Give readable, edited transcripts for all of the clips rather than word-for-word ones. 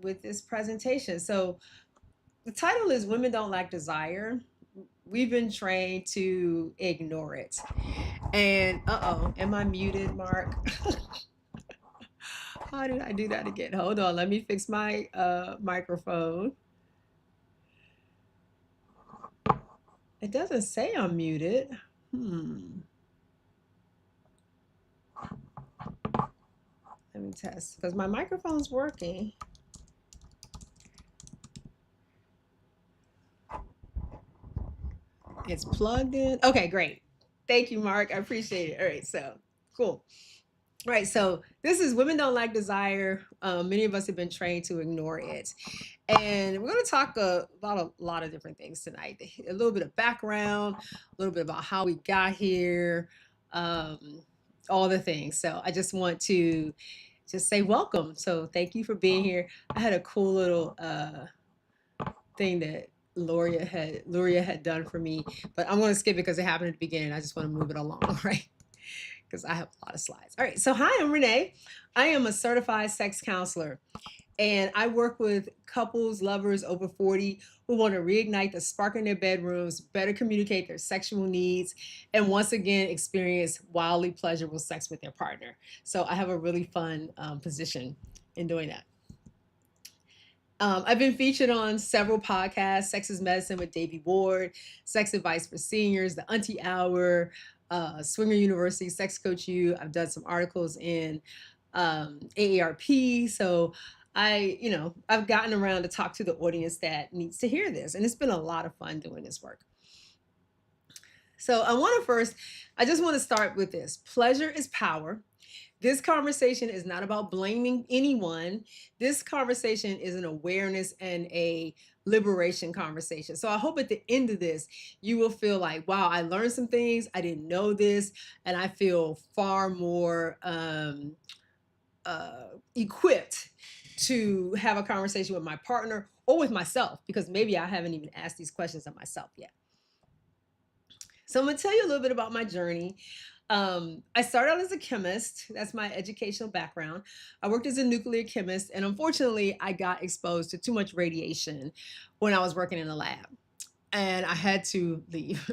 with this presentation. So the title is Women Don't Lack Desire. We've been trained to ignore it. And uh-oh, am I muted, Mark? How did I do that again? Hold on, let me fix my microphone. It doesn't say I'm muted. Let me test because my microphone's working. It's plugged in. Okay, great. Thank you, Mark. I appreciate it. All right, so cool. Right, so this is Women Don't Lack Desire. Many of us have been trained to ignore it. And we're going to talk about a lot of different things tonight. A little bit of background, a little bit about how we got here, um, all the things. So I just want to just say welcome. So thank you for being here. I had a cool little thing that Luria had done for me, but I'm going to skip it because it happened at the beginning. I just want to move it along, right? Because I have a lot of slides. All right. So hi, I'm Renee. I am a certified sex counselor, and I work with couples, lovers over 40 who want to reignite the spark in their bedrooms, better communicate their sexual needs, and once again experience wildly pleasurable sex with their partner. So I have a really fun position in doing that. I've been featured on several podcasts: Sex is Medicine with Davey Ward, Sex Advice for Seniors, The Auntie Hour, Swinger University, Sex Coach U. I've done some articles in AARP. So I've gotten around to talk to the audience that needs to hear this. And it's been a lot of fun doing this work. So I just want to start with this. Pleasure is power. This conversation is not about blaming anyone. This conversation is an awareness and a liberation conversation. So I hope at the end of this, you will feel like, wow, I learned some things. I didn't know this. And I feel far more equipped to have a conversation with my partner or with myself, because maybe I haven't even asked these questions of myself yet. So I'm going to tell you a little bit about my journey. I started out as a chemist. That's my educational background. I worked as a nuclear chemist, and unfortunately, I got exposed to too much radiation when I was working in the lab, and I had to leave.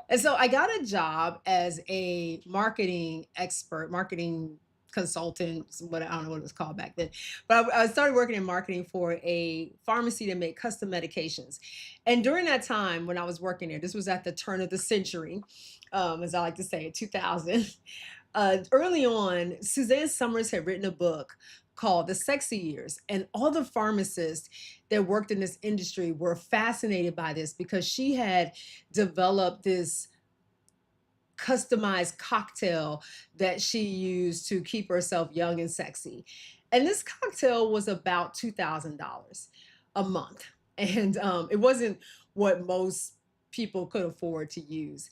And so I got a job as a marketing expert, marketing consultant, what I don't know what it was called back then. But I started working in marketing for a pharmacy that made custom medications. And during that time when I was working there, this was at the turn of the century, as I like to say, in 2000. Early on, Suzanne Summers had written a book called The Sexy Years. And all the pharmacists that worked in this industry were fascinated by this because she had developed this customized cocktail that she used to keep herself young and sexy. And this cocktail was about $2,000 a month. And it wasn't what most people could afford to use.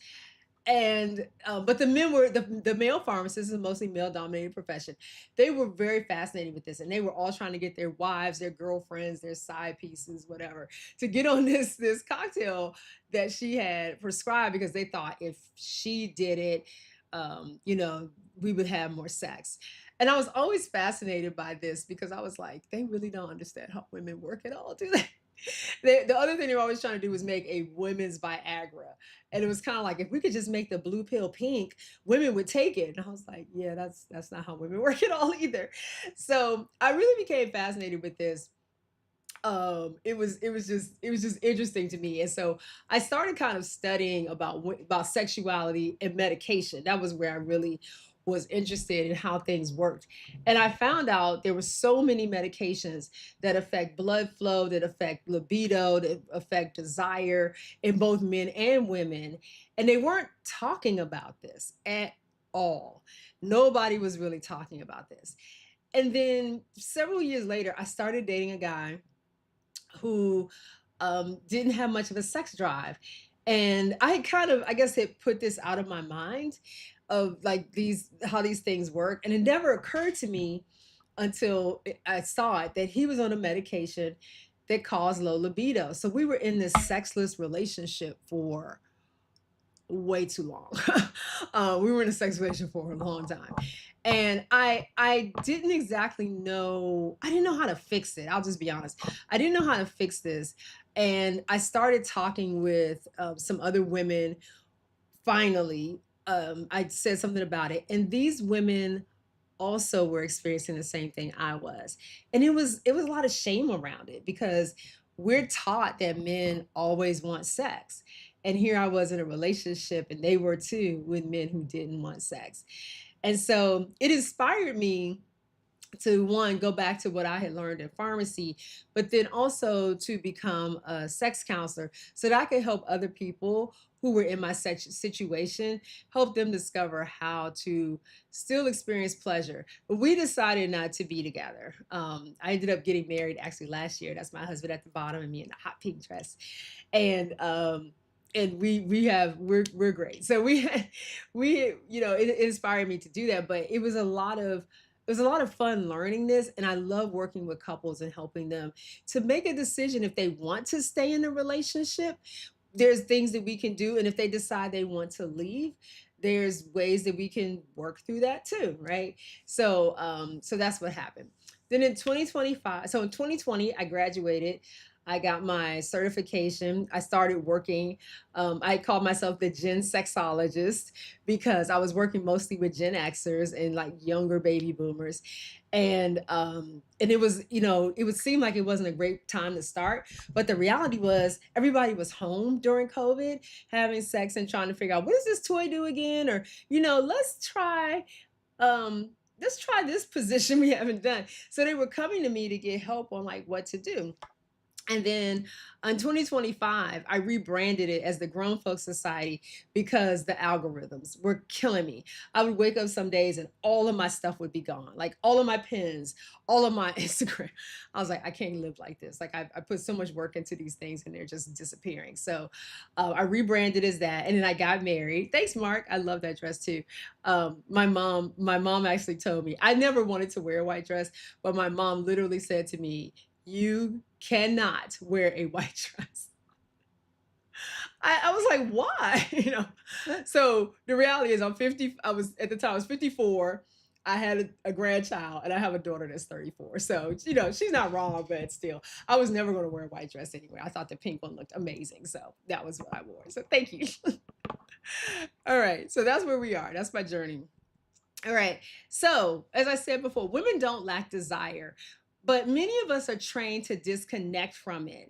And but the men were the male pharmacists, is mostly male dominated profession. They were very fascinated with this, and they were all trying to get their wives, their girlfriends, their side pieces, whatever, to get on this cocktail that she had prescribed, because they thought if she did it, we would have more sex. And I was always fascinated by this because I was like, they really don't understand how women work at all, do they? The other thing they were always trying to do was make a women's Viagra. And it was kind of like, if we could just make the blue pill pink, women would take it. And I was like, yeah, that's not how women work at all either. So I really became fascinated with this. It was just interesting to me. And so I started kind of studying about sexuality and medication. That was where I really was interested in how things worked. And I found out there were so many medications that affect blood flow, that affect libido, that affect desire in both men and women. And they weren't talking about this at all. Nobody was really talking about this. And then several years later, I started dating a guy who didn't have much of a sex drive. And I kind of, I guess, had put this out of my mind of like how these things work. And it never occurred to me until I saw it that he was on a medication that caused low libido. So we were in this sexless relationship for way too long. We were in a sex relationship for a long time. And I didn't exactly know, I didn't know how to fix it. I'll just be honest. I didn't know how to fix this. And I started talking with some other women. Finally, I said something about it. And these women also were experiencing the same thing I was. And it was a lot of shame around it because we're taught that men always want sex. And here I was in a relationship and they were too with men who didn't want sex. And so it inspired me to one go back to what I had learned in pharmacy, but then also to become a sex counselor so that I could help other people who were in my sex situation, help them discover how to still experience pleasure. But we decided not to be together. I ended up getting married actually last year. That's my husband at the bottom and me in the hot pink dress. And we're great. So we it inspired me to do that, but it was a lot of fun learning this, and I love working with couples and helping them to make a decision if they want to stay in the relationship. There's things that we can do, and if they decide they want to leave, there's ways that we can work through that too, right? So that's what happened. Then in 2025, so in 2020, I graduated. I got my certification. I started working. I called myself the Gen Sexologist because I was working mostly with Gen Xers and like younger baby boomers. And it would seem like it wasn't a great time to start, but the reality was everybody was home during COVID having sex and trying to figure out what does this toy do again, or um let's try this position we haven't done. So they were coming to me to get help on like what to do. And then in 2025, I rebranded it as the Grown Folks Society because the algorithms were killing me. I would wake up some days and all of my stuff would be gone, like all of my pins, all of my Instagram. I was like, I can't live like this. Like I put so much work into these things and they're just disappearing. So I rebranded as that, and then I got married. Thanks, Mark. I love that dress too. My mom actually told me I never wanted to wear a white dress, but my mom literally said to me, you cannot wear a white dress. I was like, why? So the reality is I'm 50. I was at the time I was 54. I had a grandchild and I have a daughter that's 34. So, she's not wrong, but still, I was never going to wear a white dress anyway. I thought the pink one looked amazing. So that was what I wore. So thank you. All right. So that's where we are. That's my journey. All right. So, as I said before, women don't lack desire, but many of us are trained to disconnect from it.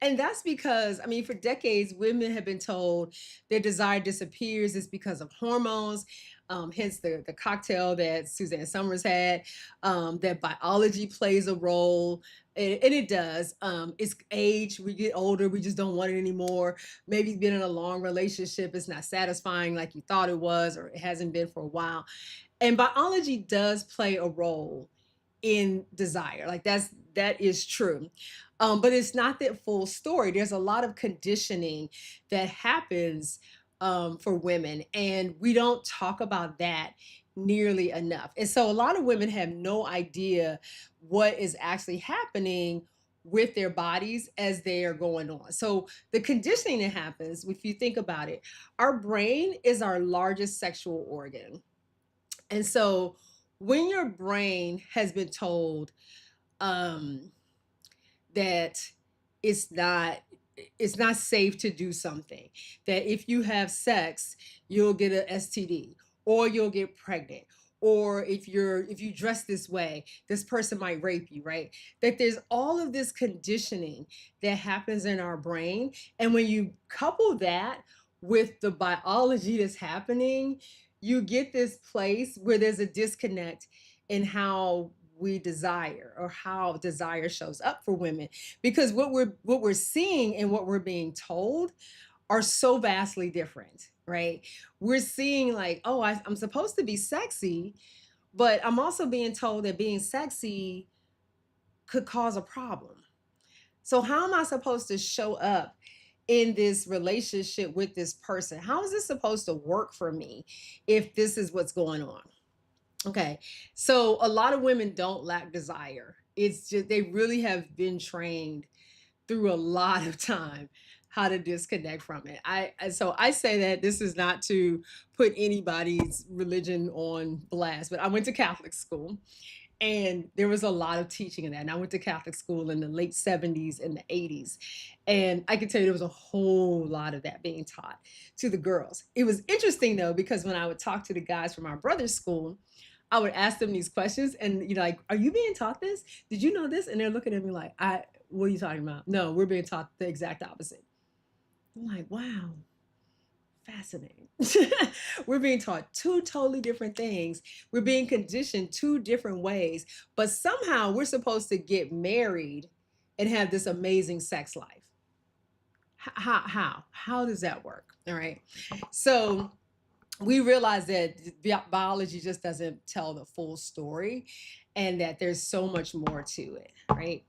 And that's because, I mean, for decades, women have been told their desire disappears. It's because of hormones, hence the cocktail that Suzanne Summers had, that biology plays a role. And it does. It's age. We get older. We just don't want it anymore. Maybe being in a long relationship, it's not satisfying like you thought it was, or it hasn't been for a while. And biology does play a role in desire. Like that is true. But it's not the full story. There's a lot of conditioning that happens for women, and we don't talk about that nearly enough. And so a lot of women have no idea what is actually happening with their bodies as they are going on. So the conditioning that happens, if you think about it, our brain is our largest sexual organ. And so when your brain has been told um, that it's not it's not safe to do something, that if you have sex you'll get an STD or you'll get pregnant, or if you dress this way this person might rape you, right? That there's all of this conditioning that happens in our brain, and when you couple that with the biology that's happening, you get this place where there's a disconnect in how we desire, or how desire shows up for women, because what we're seeing and what we're being told are so vastly different, right? We're seeing like, oh, I'm supposed to be sexy, but I'm also being told that being sexy could cause a problem. So how am I supposed to show up in this relationship with this person? How is this supposed to work for me if this is what's going on? Okay. So a lot of women don't lack desire. It's just they really have been trained through a lot of time how to disconnect from it. So I say that this is not to put anybody's religion on blast, but I went to Catholic school, and there was a lot of teaching in that. And I went to Catholic school in the late 70s and the 80s. And I can tell you there was a whole lot of that being taught to the girls. It was interesting though, because when I would talk to the guys from our brother's school, I would ask them these questions and, like, are you being taught this? Did you know this? And they're looking at me like, what are you talking about? No, we're being taught the exact opposite. I'm like, wow, fascinating. We're being taught two totally different things. We're being conditioned two different ways, but somehow we're supposed to get married and have this amazing sex life. How does that work? All right. So we realize that biology just doesn't tell the full story, and that there's so much more to it, right?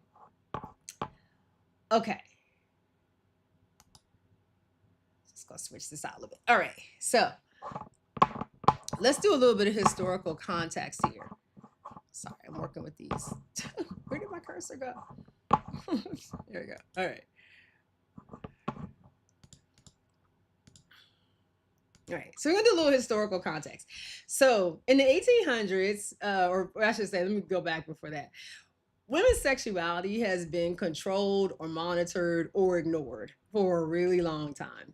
Okay. Just gonna switch this out a little bit. All right. So let's do a little bit of historical context here. Sorry, I'm working with these. Where did my cursor go? There we go. All right. All right, so we're gonna do a little historical context. So in the 1800s, or I should say, let me go back before that. Women's sexuality has been controlled or monitored or ignored for a really long time,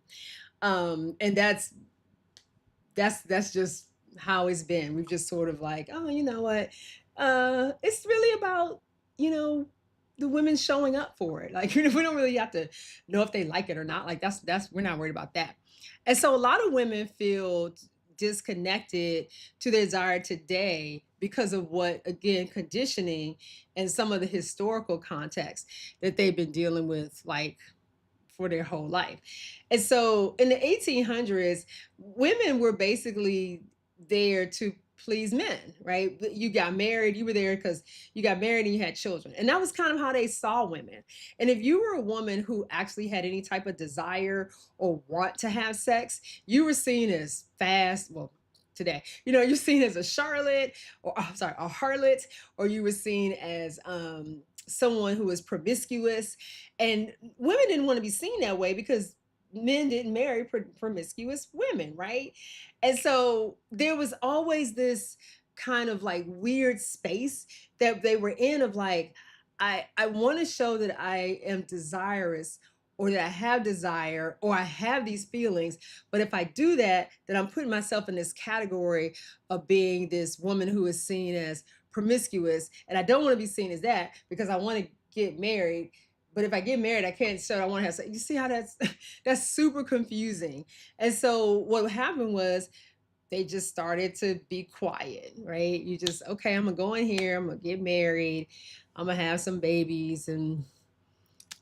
and that's just how it's been. We've just sort of like, oh, you know what? It's really about, the women showing up for it. Like, we don't really have to know if they like it or not. Like, that's we're not worried about that. And so a lot of women feel disconnected to their desire today because of what, again, conditioning and some of the historical context that they've been dealing with, like, for their whole life. And so in the 1800s, women were basically there to please men, right? You got married, you were there because you got married and you had children. And that was kind of how they saw women. And if you were a woman who actually had any type of desire or want to have sex, you were seen as fast, well, today, you're seen as a charlotte, or I'm sorry, a harlot, or you were seen as someone who was promiscuous. And women didn't want to be seen that way because men didn't marry promiscuous women, right? And so there was always this kind of like weird space that they were in of like, I want to show that I am desirous, or that I have desire, or I have these feelings. But if I do that, then I'm putting myself in this category of being this woman who is seen as promiscuous. And I don't want to be seen as that because I want to get married. But if I get married, I can't show I want to have sex. You see how that's super confusing. And so what happened was they just started to be quiet, right? You just, okay, I'm gonna go in here, I'm gonna get married, I'm gonna have some babies, and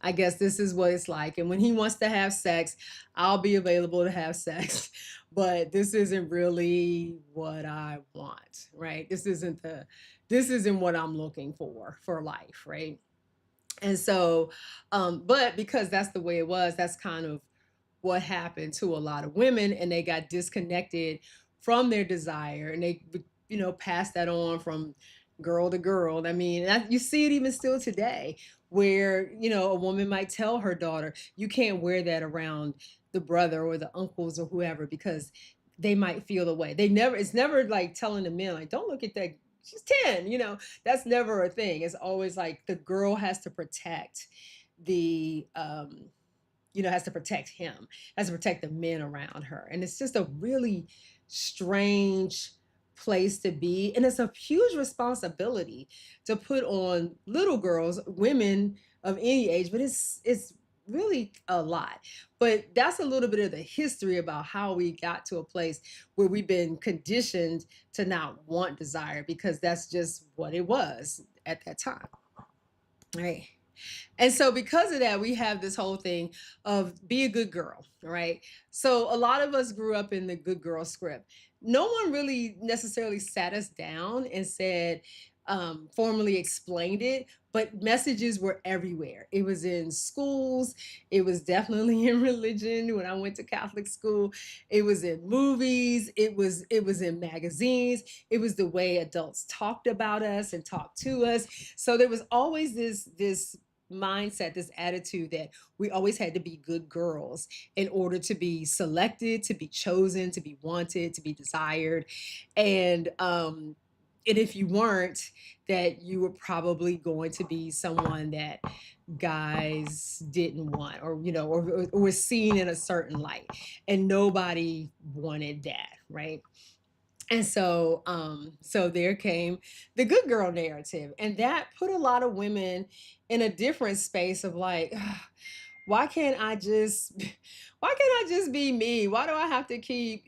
I guess this is what it's like. And when he wants to have sex, I'll be available to have sex. But this isn't really what I want, right? This isn't what I'm looking for life, right? And so, but because that's the way it was, that's kind of what happened to a lot of women, and they got disconnected from their desire, and they, passed that on from girl to girl. I mean, you see it even still today, where, a woman might tell her daughter, you can't wear that around the brother or the uncles or whoever, because they might feel the way. It's never like telling the men, like, don't look at that, she's 10, that's never a thing. It's always like the girl has to protect the has to protect him, has to protect the men around her. And it's just a really strange place to be. And it's a huge responsibility to put on little girls, women of any age, but it's really a lot. But that's a little bit of the history about how we got to a place where we've been conditioned to not want desire, because that's just what it was at that time. All right. And so because of that, we have this whole thing of be a good girl, right? So a lot of us grew up in the good girl script. No one really necessarily sat us down and said, formally explained it, but messages were everywhere. It was in schools. It was definitely in religion when I went to Catholic school. It was in movies. It was in magazines. It was the way adults talked about us and talked to us. So there was always this mindset, this attitude that we always had to be good girls in order to be selected, to be chosen, to be wanted, to be desired. And if you weren't, that you were probably going to be someone that guys didn't want, or or was seen in a certain light, and nobody wanted that, right? And so there came the good girl narrative, and that put a lot of women in a different space of like, why can't I just why can't I just be me? Why do I have to keep,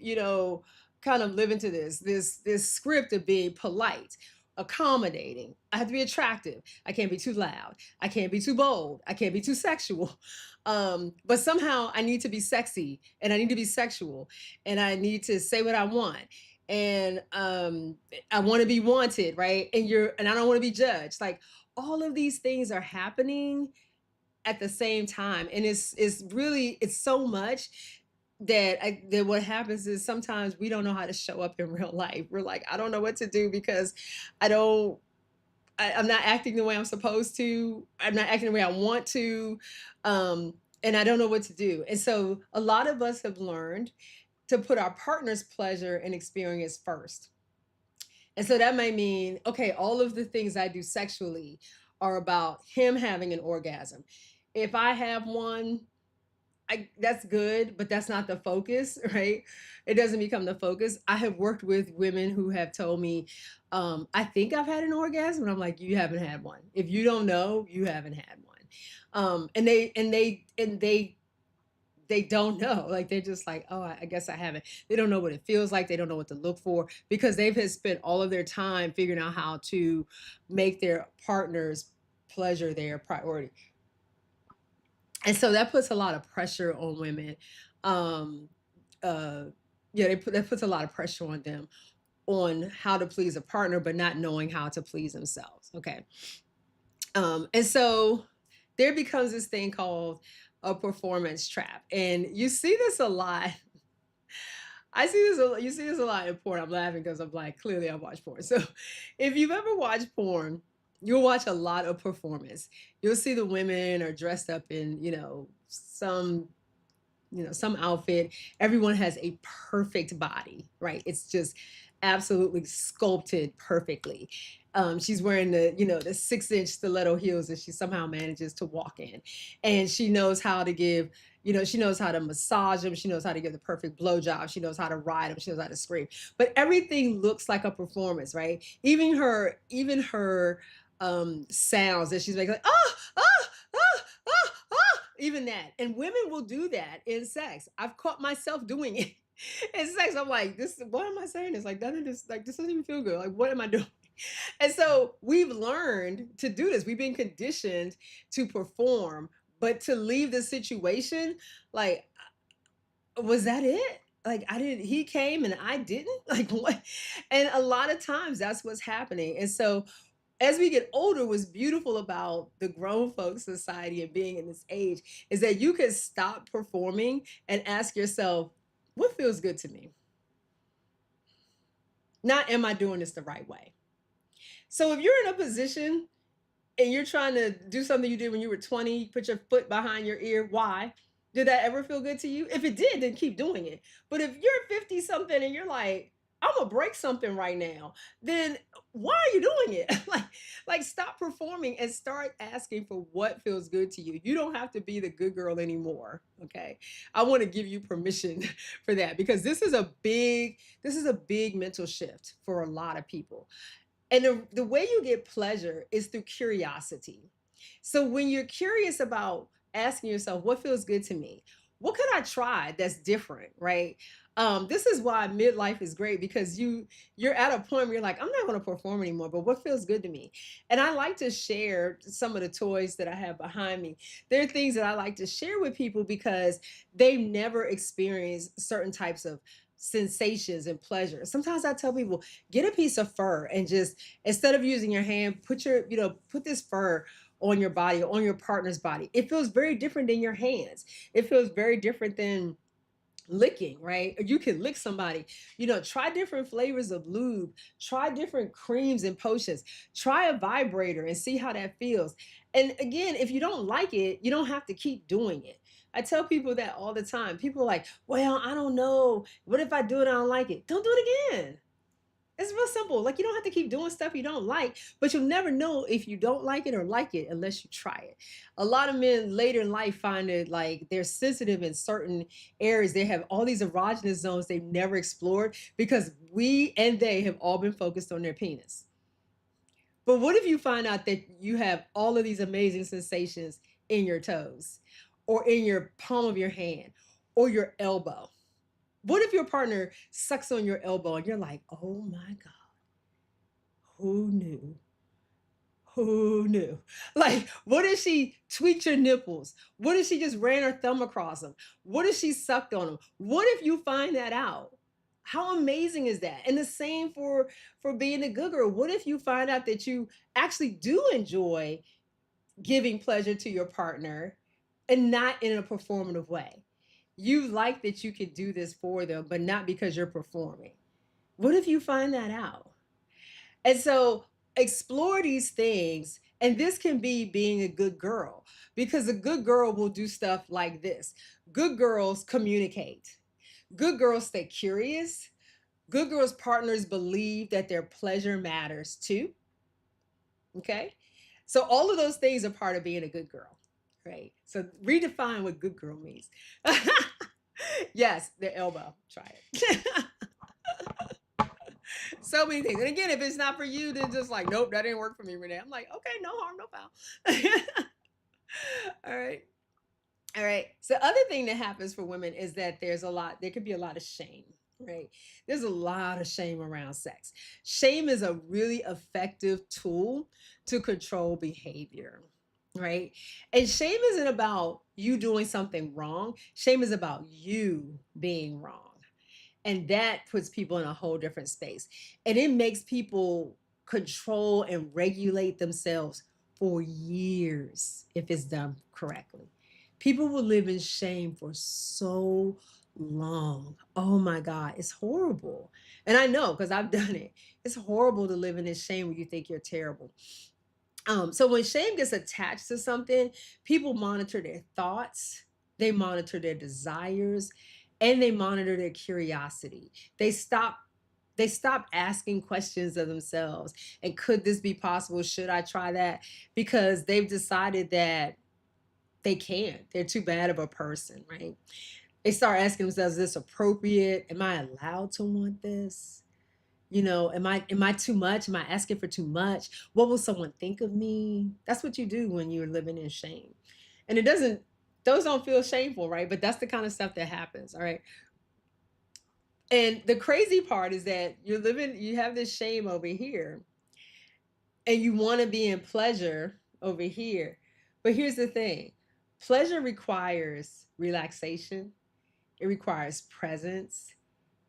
kind of living to this script of being polite, accommodating? I have to be attractive. I can't be too loud. I can't be too bold. I can't be too sexual. But somehow I need to be sexy, and I need to be sexual, and I need to say what I want. And I want to be wanted, right? And I don't want to be judged. Like, all of these things are happening at the same time, and it's so much that what happens is sometimes we don't know how to show up in real life. We're like, I don't know what to do, because I don't I'm not acting the way I'm supposed to. I'm not acting the way I want to. And I don't know what to do. And so a lot of us have learned to put our partner's pleasure and experience first. And so that may mean, okay, all of the things I do sexually are about him having an orgasm. If I have one, that's good, but that's not the focus, right? It doesn't become the focus. I have worked with women who have told me, I think I've had an orgasm. And I'm like, you haven't had one. If you don't know, you haven't had one. And they don't know. Like, they're just like, oh, I guess I haven't. They don't know what it feels like. They don't know what to look for, because they've had spent all of their time figuring out how to make their partner's pleasure their priority. And so that puts a lot of pressure on women. Um, uh, yeah, that puts a lot of pressure on them on how to please a partner, but not knowing how to please themselves. Okay. And so there becomes this thing called a performance trap. And you see this a lot. You see this a lot in porn. I'm laughing because I'm like, clearly I watch porn. So if you've ever watched porn, you'll watch a lot of performance. You'll see the women are dressed up in, some outfit. Everyone has a perfect body, right? It's just absolutely sculpted perfectly. She's wearing the 6-inch stiletto heels that she somehow manages to walk in, and she knows how to give. She knows how to massage them. She knows how to give the perfect blowjob. She knows how to ride them. She knows how to scream. But everything looks like a performance, right? Even her sounds that she's making, like, ah, ah, ah, ah, ah, even that. And women will do that in sex. I've caught myself doing it in sex. I'm like, what am I saying? It's like, this doesn't even feel good. Like, what am I doing? And so we've learned to do this. We've been conditioned to perform, but to leave the situation, like, was that it? Like, he came and I didn't? Like, what? And a lot of times that's what's happening. And so as we get older, what's beautiful about the grown folks society and being in this age is that you can stop performing and ask yourself, what feels good to me? Not, am I doing this the right way? So if you're in a position and you're trying to do something you did when you were 20, put your foot behind your ear, why? Did that ever feel good to you? If it did, then keep doing it. But if you're 50 something and you're like, I'm gonna break something right now, then why are you doing it? like stop performing and start asking for what feels good to you. You don't have to be the good girl anymore. Okay. I want to give you permission for that, because this is a big mental shift for a lot of people. And the way you get pleasure is through curiosity. So when you're curious about asking yourself, what feels good to me? What could I try that's different, right? This is why midlife is great, because you're at a point where you're like, I'm not going to perform anymore, but what feels good to me? And I like to share some of the toys that I have behind me. There are things that I like to share with people because they've never experienced certain types of sensations and pleasure. Sometimes I tell people, get a piece of fur and just, instead of using your hand, put this fur on your body, on your partner's body. It feels very different than your hands. It feels very different than licking, right? Or you can lick somebody. Try different flavors of lube, try different creams and potions, try a vibrator and see how that feels. And again, if you don't like it, you don't have to keep doing it. I tell people that all the time. People are like, well, I don't know. What if I do it? I don't like it. Don't do it again. It's real simple. Like, you don't have to keep doing stuff you don't like, but you'll never know if you don't like it or like it unless you try it. A lot of men later in life find it like they're sensitive in certain areas. They have all these erogenous zones they've never explored because we and they have all been focused on their penis. But what if you find out that you have all of these amazing sensations in your toes or in your palm of your hand or your elbow? What if your partner sucks on your elbow and you're like, oh my God, who knew? Who knew? Like, what if she tweaked your nipples? What if she just ran her thumb across them? What if she sucked on them? What if you find that out? How amazing is that? And the same for being a good girl. What if you find out that you actually do enjoy giving pleasure to your partner and not in a performative way? You like that you could do this for them, but not because you're performing. What if you find that out? And so explore these things. And this can be being a good girl because a good girl will do stuff like this. Good girls communicate. Good girls stay curious. Good girls' partners believe that their pleasure matters too. Okay. So all of those things are part of being a good girl, right? So redefine what good girl means. Yes, the elbow. Try it. So many things. And again, if it's not for you, then just like, nope, that didn't work for me, Renee. I'm like, okay, no harm, no foul. All right. All right. So other thing that happens for women is that there could be a lot of shame, right? There's a lot of shame around sex. Shame is a really effective tool to control behavior, right? And shame isn't about you doing something wrong. Shame is about you being wrong. And that puts people in a whole different space. And it makes people control and regulate themselves for years if it's done correctly. People will live in shame for so long. Oh my God, it's horrible. And I know because I've done it. It's horrible to live in this shame when you think you're terrible. So when shame gets attached to something, people monitor their thoughts, they monitor their desires, and they monitor their curiosity. They stop they stop asking questions of themselves. And could this be possible? Should I try that? Because they've decided that they can't. They're too bad of a person, right? They start asking themselves, is this appropriate? Am I allowed to want this? Am I too much? Am I asking for too much? What will someone think of me? That's what you do when you're living in shame. And those don't feel shameful, right? But that's the kind of stuff that happens, all right? And the crazy part is that you have this shame over here, and you want to be in pleasure over here. But here's the thing, pleasure requires relaxation, it requires presence,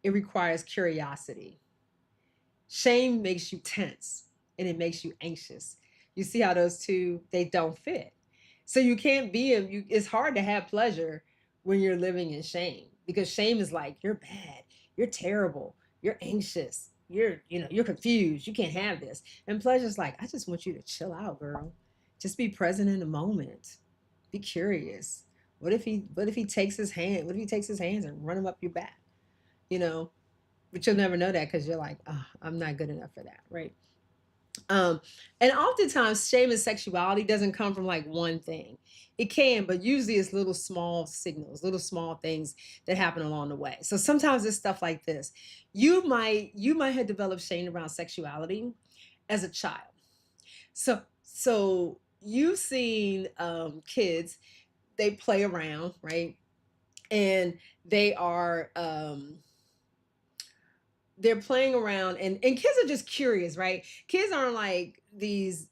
it requires curiosity. Shame makes you tense and it makes you anxious. You see how those two they don't fit. So you can't be it's hard to have pleasure when you're living in shame because shame is like you're bad, you're terrible, you're anxious, you're confused, you can't have this. And pleasure's like I just want you to chill out, girl. Just be present in the moment. Be curious. What if he takes his hand? What if he takes his hands and run them up your back? You know, but you'll never know that because you're like, oh, I'm not good enough for that, right? Um, and oftentimes, shame and sexuality doesn't come from like one thing. It can, but usually it's little small signals, little small things that happen along the way. So sometimes it's stuff like this. You might have developed shame around sexuality as a child. So you've seen kids, they play around, right? And they are they're playing around and kids are just curious, right? Kids aren't like these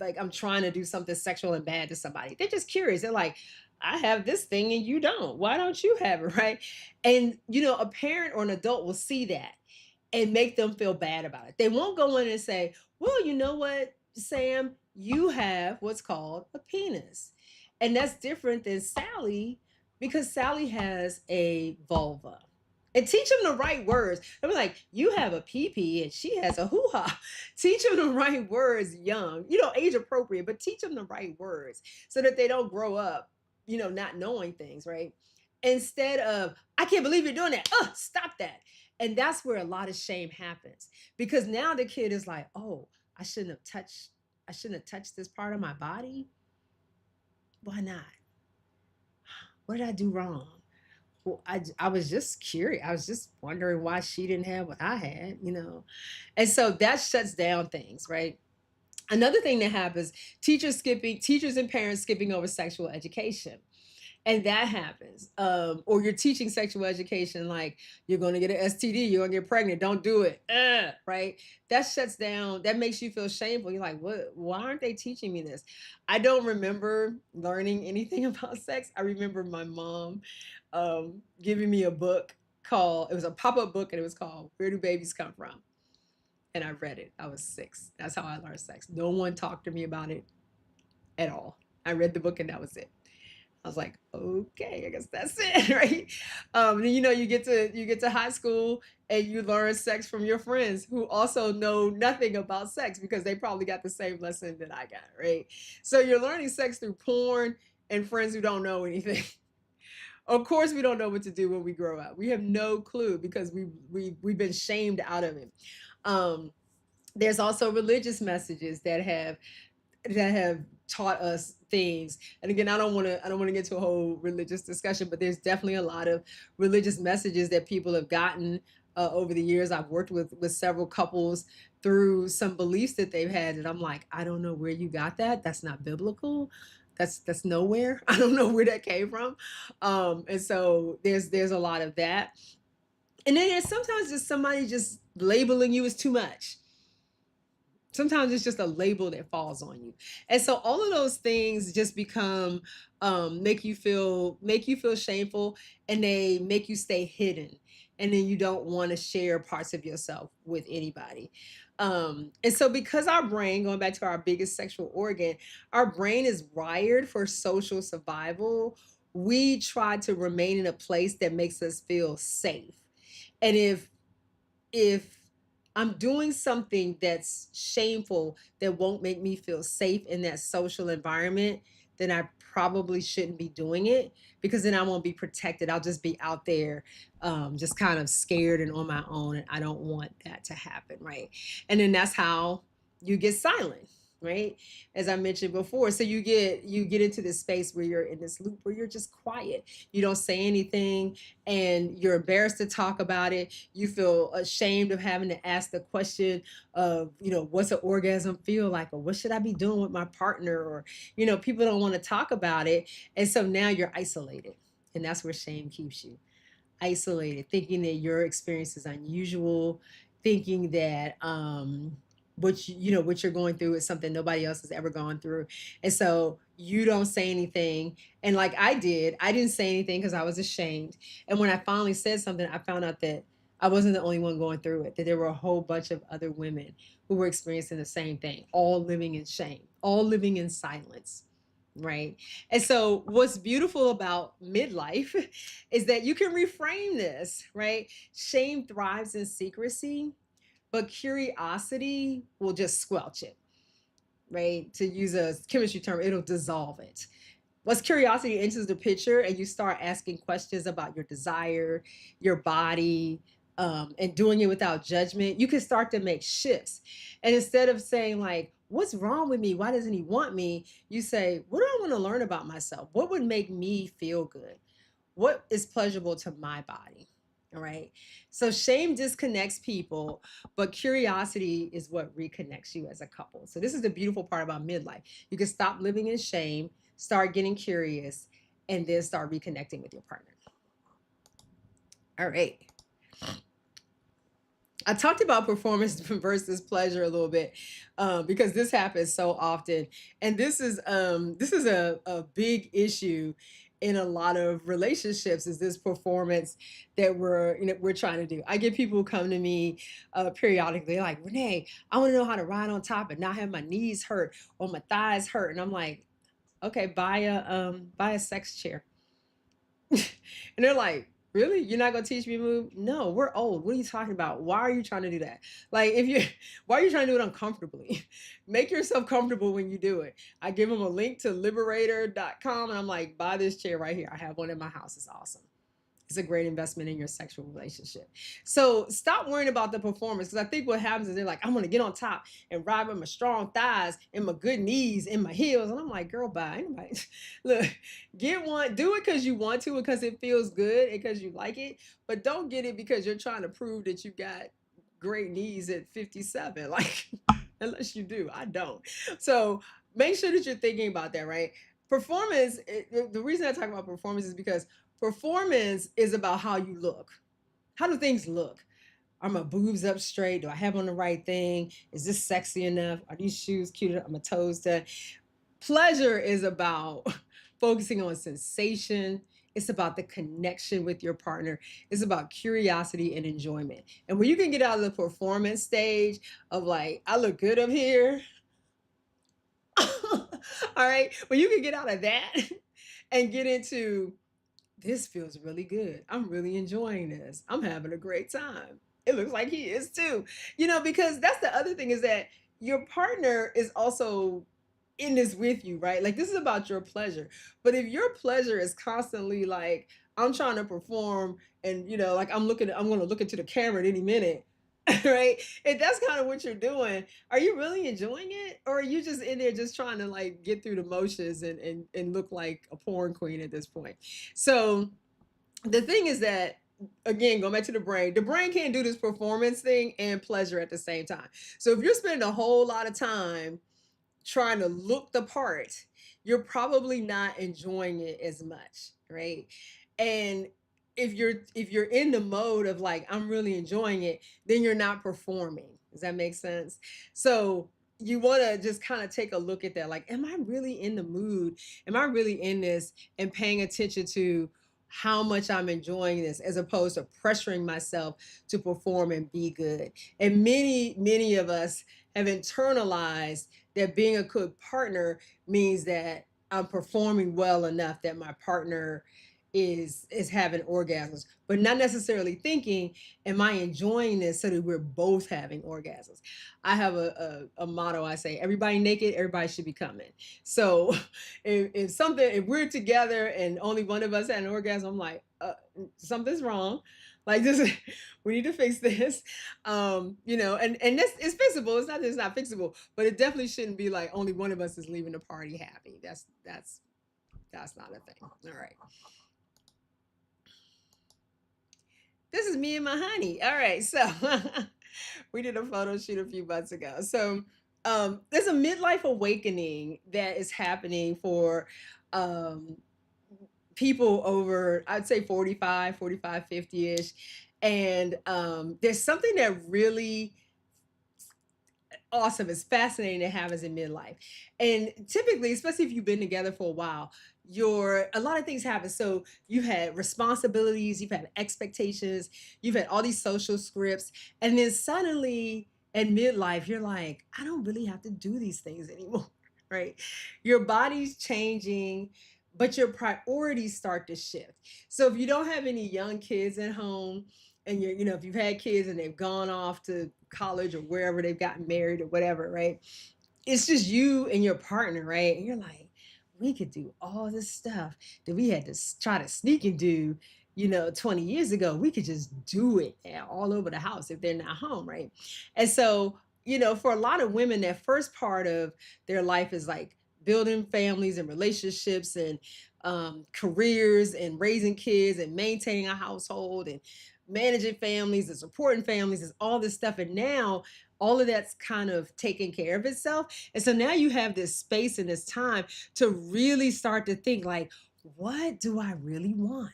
like I'm trying to do something sexual and bad to somebody. They're just curious. They're like, I have this thing and you don't. Why don't you have it, right? And a parent or an adult will see that and make them feel bad about it. They won't go in and say, well, you know what, Sam, you have what's called a penis. And that's different than Sally. Because Sally has a vulva. And teach them the right words. I'm like, you have a pee and she has a hoo ha. Teach them the right words young, age appropriate, but teach them the right words so that they don't grow up, not knowing things, right? Instead of, I can't believe you're doing that. Stop that. And that's where a lot of shame happens because now the kid is like, oh, I shouldn't have touched, I shouldn't have touched this part of my body. Why not? What did I do wrong? Well, I was just curious. I was just wondering why she didn't have what I had. And so that shuts down things, right? Another thing that happens, teachers and parents skipping over sexual education. And that happens. Or you're teaching sexual education, like you're going to get an STD, you're going to get pregnant, don't do it. Right? That shuts down, that makes you feel shameful. You're like, what? Why aren't they teaching me this? I don't remember learning anything about sex. I remember my mom giving me a book it was a pop up book, and it was called Where Do Babies Come From? And I read it. I was 6. That's how I learned sex. No one talked to me about it at all. I read the book, and that was it. I was like, okay, I guess that's it, right? Then you get to high school and you learn sex from your friends who also know nothing about sex because they probably got the same lesson that I got, right? So you're learning sex through porn and friends who don't know anything. Of course, we don't know what to do when we grow up. We have no clue because we've been shamed out of it. Um, there's also religious messages that have taught us things. And again, I don't want to get to a whole religious discussion, but there's definitely a lot of religious messages that people have gotten over the years. I've worked with several couples through some beliefs that they've had, and I'm like, I don't know where you got that. That's not biblical. That's nowhere. I don't know where that came from. And so there's a lot of that. And then there's sometimes just somebody just labeling you as too much. Sometimes it's just a label that falls on you. And so all of those things just become make you feel shameful, and they make you stay hidden, and then you don't want to share parts of yourself with anybody. And so because our brain, going back to our biggest sexual organ, our brain is wired for social survival. We try to remain in a place that makes us feel safe. And if I'm doing something that's shameful that won't make me feel safe in that social environment, then I probably shouldn't be doing it because then I won't be protected. I'll just be out there, just kind of scared and on my own. And I don't want that to happen. Right. And then that's how you get silent. Right. As I mentioned before. So you get into this space where you're in this loop where you're just quiet. You don't say anything and you're embarrassed to talk about it. You feel ashamed of having to ask the question of, what's an orgasm feel like, or what should I be doing with my partner, or, people don't want to talk about it. And so now you're isolated. And that's where shame keeps you isolated, thinking that your experience is unusual, thinking that what you're going through is something nobody else has ever gone through. And so you don't say anything. And like I didn't say anything because I was ashamed. And when I finally said something, I found out that I wasn't the only one going through it, that there were a whole bunch of other women who were experiencing the same thing, all living in shame, all living in silence. Right. And so what's beautiful about midlife is that you can reframe this, right? Shame thrives in secrecy, but curiosity will just squelch it, right? To use a chemistry term, it'll dissolve it. Once curiosity enters the picture and you start asking questions about your desire, your body, and doing it without judgment, you can start to make shifts. And instead of saying, like, what's wrong with me? Why doesn't he want me? You say, what do I want to learn about myself? What would make me feel good? What is pleasurable to my body? All right. So shame disconnects people, but curiosity is what reconnects you as a couple. So this is the beautiful part about midlife. You can stop living in shame, start getting curious, and then start reconnecting with your partner. All right. I talked about performance versus pleasure a little bit because this happens so often, and this is a big issue in a lot of relationships. Is this performance that we're trying to do? I get people who come to me periodically like, Renee, I want to know how to ride on top and not have my knees hurt or my thighs hurt, and I'm like, okay, buy a sex chair. And they're like, really? You're not gonna teach me to move? No, we're old. What are you talking about? Why are you trying to do that? Like, if you, why are you trying to do it uncomfortably? Make yourself comfortable when you do it. I give them a link to liberator.com and I'm like, buy this chair right here. I have one in my house. It's awesome. It's a great investment in your sexual relationship. So stop worrying about the performance, because I think what happens is they're like, I'm gonna get on top and ride with my strong thighs and my good knees and my heels. And I'm like, girl, bye. Anybody. Look, get one, do it because you want to, because it feels good and because you like it, but don't get it because you're trying to prove that you got great knees at 57. Like, unless you do, I don't. So make sure that you're thinking about that, right? Performance, the reason I talk about performance is because performance is about how you look. How do things look? Are my boobs up straight? Do I have on the right thing? Is this sexy enough? Are these shoes cute enough? Are my toes done? Pleasure is about focusing on sensation. It's about the connection with your partner. It's about curiosity and enjoyment. And when you can get out of the performance stage of like, I look good up here. All right. When you can get out of that and get into, this feels really good. I'm really enjoying this. I'm having a great time. It looks like he is too. Because that's the other thing, is that your partner is also in this with you, right? Like, this is about your pleasure. But if your pleasure is constantly like, I'm trying to perform and, like I'm going to look into the camera at any minute. Right? If that's kind of what you're doing, are you really enjoying it? Or are you just in there just trying to like get through the motions and look like a porn queen at this point? So the thing is that, again, going back to the brain can't do this performance thing and pleasure at the same time. So if you're spending a whole lot of time trying to look the part, you're probably not enjoying it as much, right? And if you're in the mode of like, I'm really enjoying it, then you're not performing. Does that make sense? So you want to just kind of take a look at that, like, am I really in the mood? Am I really in this, and paying attention to how much I'm enjoying this, as opposed to pressuring myself to perform and be good. And many of us have internalized that being a good partner means that I'm performing well enough that my partner is having orgasms, but not necessarily thinking, am I enjoying this so that we're both having orgasms? I have a motto. I say, everybody naked, everybody should be coming. So if we're together and only one of us had an orgasm, I'm like, something's wrong. Like, this, we need to fix this. And this is fixable. It's not that it's not fixable, but it definitely shouldn't be like only one of us is leaving the party happy. That's not a thing. All right. This is me and my honey. All right. So we did a photo shoot a few months ago. So there's a midlife awakening that is happening for um, people over, I'd say 45, 45, 50-ish. And there's something that really awesome. It's fascinating to have as in midlife. And typically, especially if you've been together for a while, a lot of things happen. So you've had responsibilities, you've had expectations, you've had all these social scripts, and then suddenly at midlife, you're like, I don't really have to do these things anymore. Right? Your body's changing, but your priorities start to shift. So if you don't have any young kids at home, and if you've had kids and they've gone off to college or wherever, they've gotten married or whatever, right? It's just you and your partner, right? And you're like, we could do all this stuff that we had to try to sneak and do, 20 years ago. We could just do it all over the house if they're not home, right? And so, for a lot of women, that first part of their life is like building families and relationships and careers and raising kids and maintaining a household and managing families and supporting families, is all this stuff. And now all of that's kind of taking care of itself. And so now you have this space and this time to really start to think like, what do I really want?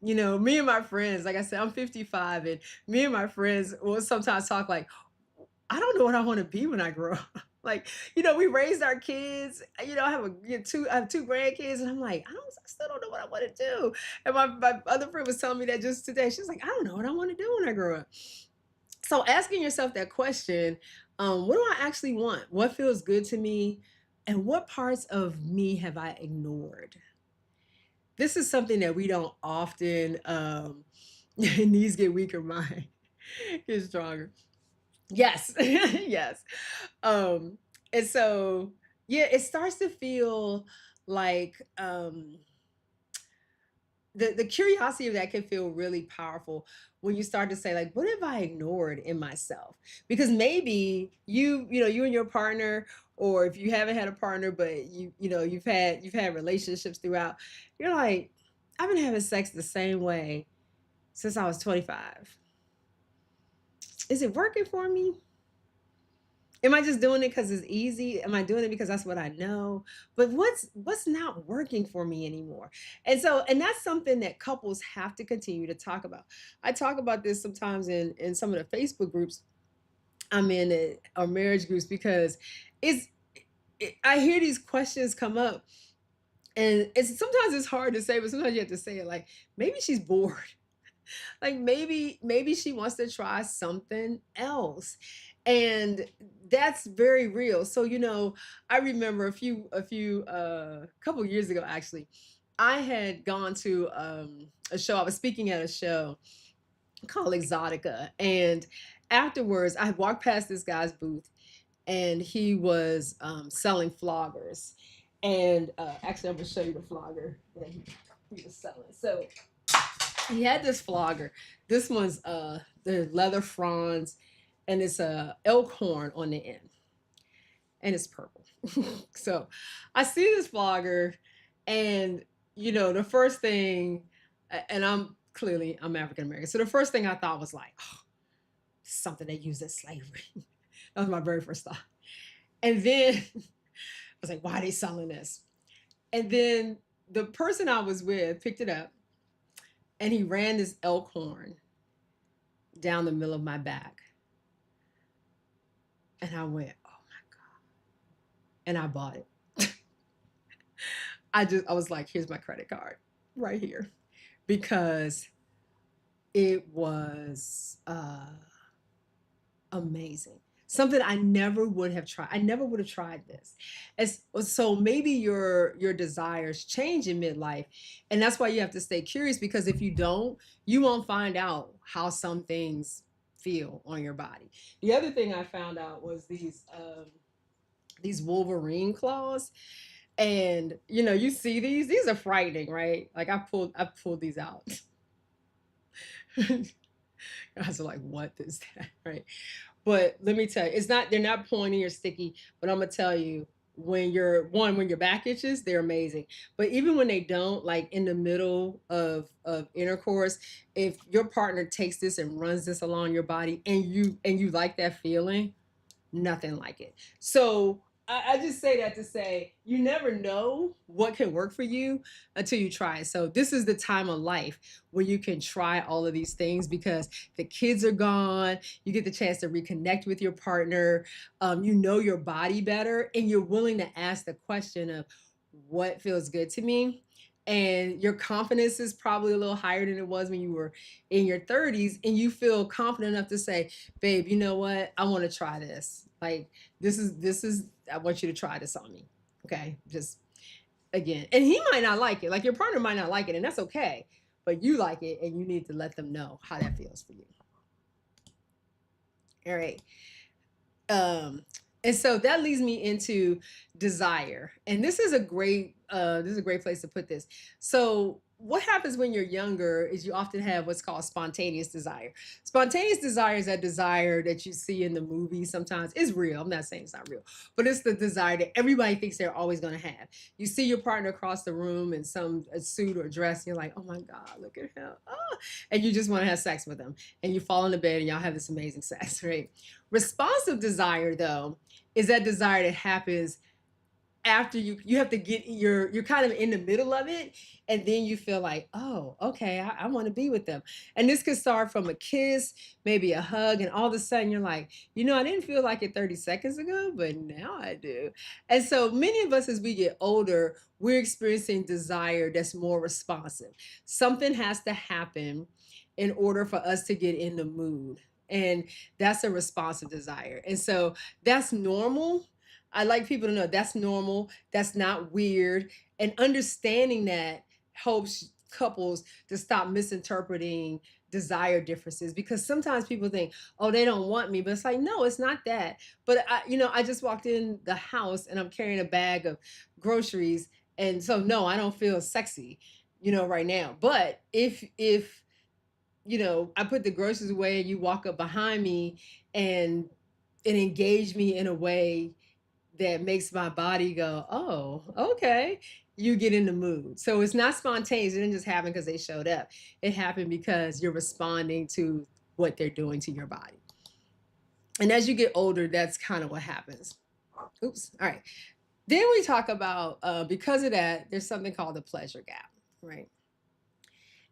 Me and my friends, like I said, I'm 55, and me and my friends will sometimes talk like, I don't know what I want to be when I grow up. Like, we raised our kids. I have two grandkids, and I'm like, I still don't know what I want to do. And my other friend was telling me that just today. She's like, I don't know what I want to do when I grow up. So asking yourself that question, what do I actually want? What feels good to me? And what parts of me have I ignored? this is something that we don't often, knees get weaker, mind get stronger. Yes, yes. Um, and so, yeah, it starts to feel like, the curiosity of that can feel really powerful when you start to say, like, what have I ignored in myself? Because maybe you and your partner, or if you haven't had a partner, but you've had relationships throughout, you're like, I've been having sex the same way since I was 25. Is it working for me? Am I just doing it because it's easy? Am I doing it because that's what I know? But what's not working for me anymore? And that's something that couples have to continue to talk about. I talk about this sometimes in some of the Facebook groups I'm in, or marriage groups, because it's I hear these questions come up, and it's hard to say, but sometimes you have to say it, like, maybe she's bored. Like, maybe she wants to try something else. And that's very real. So, I remember a couple years ago, actually, I had gone to a show. I was speaking at a show called Exotica, and afterwards I walked past this guy's booth, and he was selling floggers. And actually, I'm gonna show you the flogger that he was selling. So he had this flogger. This one's the leather fronds, and it's a elk horn on the end, and it's purple. So I see this flogger, and the first thing, and I'm African American, so the first thing I thought was like, oh, something they used in slavery. That was my very first thought. And then I was like, why are they selling this? And then the person I was with picked it up, and he ran this elk horn down the middle of my back. And I went, oh my God. And I bought it. I was like, here's my credit card right here. Because it was amazing. Something I never would have tried. I never would have tried this. So maybe your desires change in midlife. And that's why you have to stay curious, because if you don't, you won't find out how some things feel on your body. The other thing I found out was these Wolverine claws. And you see these are frightening, right? Like I pulled these out. I was like, what is that? Right. But let me tell you, they're not pointy or sticky, but I'm gonna tell you, when your back itches, they're amazing. But even when they don't, like in the middle of intercourse, if your partner takes this and runs this along your body, and you like that feeling, nothing like it. So I just say that to say, you never know what can work for you until you try it. So this is the time of life where you can try all of these things, because the kids are gone. You get the chance to reconnect with your partner. You know your body better, and you're willing to ask the question of what feels good to me. And your confidence is probably a little higher than it was when you were in your 30s, and you feel confident enough to say, babe, you know what? I want to try this. Like, this is I want you to try this on me. Okay? Just again. And he might not like it. Like, your partner might not like it, and that's okay. But you like it, and you need to let them know how that feels for you. All right. Um and so that leads me into desire. And this is a great place to put this. So what happens when you're younger is you often have what's called spontaneous desire. Spontaneous desire is that desire that you see in the movies. Sometimes it's real. I'm not saying it's not real, but it's the desire that everybody thinks they're always going to have. You see your partner across the room in some a suit or dress, and you're like, oh my God, look at him. Oh. And you just want to have sex with him. And you fall into bed and y'all have this amazing sex, right? Responsive desire, though, is that desire that happens after you have to get you're kind of in the middle of it, and then you feel like, oh, okay, I want to be with them. And this could start from a kiss, maybe a hug, and all of a sudden you're like, I didn't feel like it 30 seconds ago, but now I do. And so many of us, as we get older, we're experiencing desire that's more responsive. Something has to happen in order for us to get in the mood, and that's a responsive desire. And so that's normal. I like people to know that's normal. That's not weird. And understanding that helps couples to stop misinterpreting desire differences, because sometimes people think, oh, they don't want me, but it's like, no, it's not that. But I just walked in the house and I'm carrying a bag of groceries, and so no, I don't feel sexy, right now. But if I put the groceries away and you walk up behind me and engage me in a way that makes my body go, oh, okay, you get in the mood. So it's not spontaneous. It didn't just happen because they showed up. It happened because you're responding to what they're doing to your body. And as you get older, that's kind of what happens. Oops. All right. Then we talk about, because of that, there's something called the pleasure gap, right?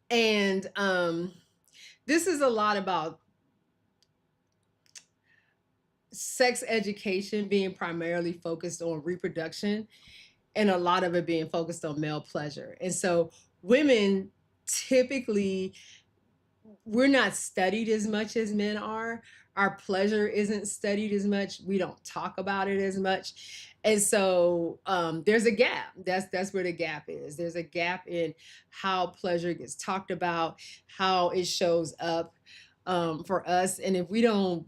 And this is a lot about sex education being primarily focused on reproduction, and a lot of it being focused on male pleasure. And so women typically, we're not studied as much as men are. Our pleasure isn't studied as much. We don't talk about it as much. And so there's a gap. That's where the gap is. There's a gap in how pleasure gets talked about, how it shows up for us. And if we don't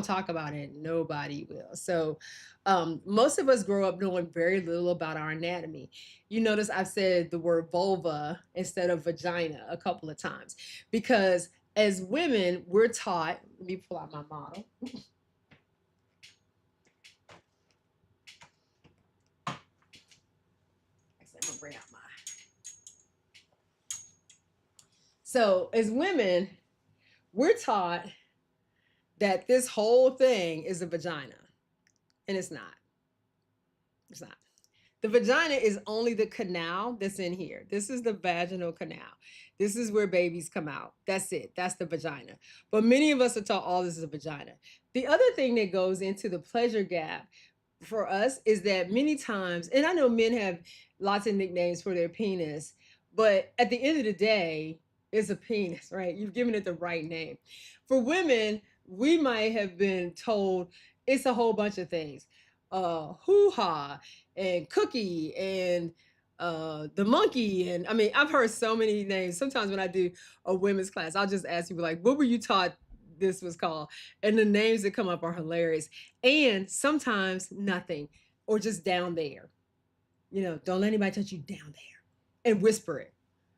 talk about it, nobody will. So most of us grow up knowing very little about our anatomy. You notice I've said the word vulva instead of vagina a couple of times, because as women, we're taught. Let me pull out my model. Actually, I'm gonna bring out my. So as women, we're taught that this whole thing is a vagina, and it's not. It's not. The vagina is only the canal that's in here. This is the vaginal canal. This is where babies come out. That's it. That's the vagina. But many of us are taught all this is a vagina. The other thing that goes into the pleasure gap for us is that many times, and I know men have lots of nicknames for their penis, but at the end of the day, it's a penis, right? You've given it the right name. For women, we might have been told it's a whole bunch of things. Hoo-ha and cookie and the monkey. And I mean, I've heard so many names. Sometimes when I do a women's class, I'll just ask people like, what were you taught this was called? And the names that come up are hilarious. And sometimes nothing, or just down there. Don't let anybody touch you down there, and whisper it.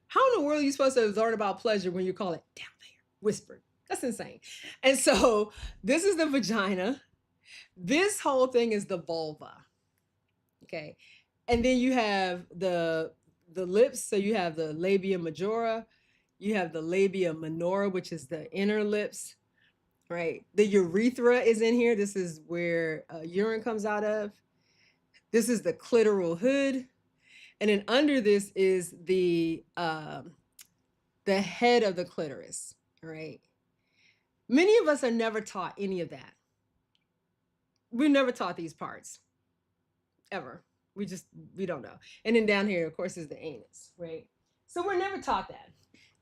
How in the world are you supposed to learn about pleasure when you call it down there, whispered? That's insane. And so this is the vagina. This whole thing is the vulva. Okay. And then you have the lips. So you have the labia majora, you have the labia minora, which is the inner lips, right? The urethra is in here. This is where urine comes out of. This is the clitoral hood. And then under this is the head of the clitoris, right? Many of us are never taught any of that. We're never taught these parts, ever. We don't know. And then down here, of course, is the anus, right? So we're never taught that.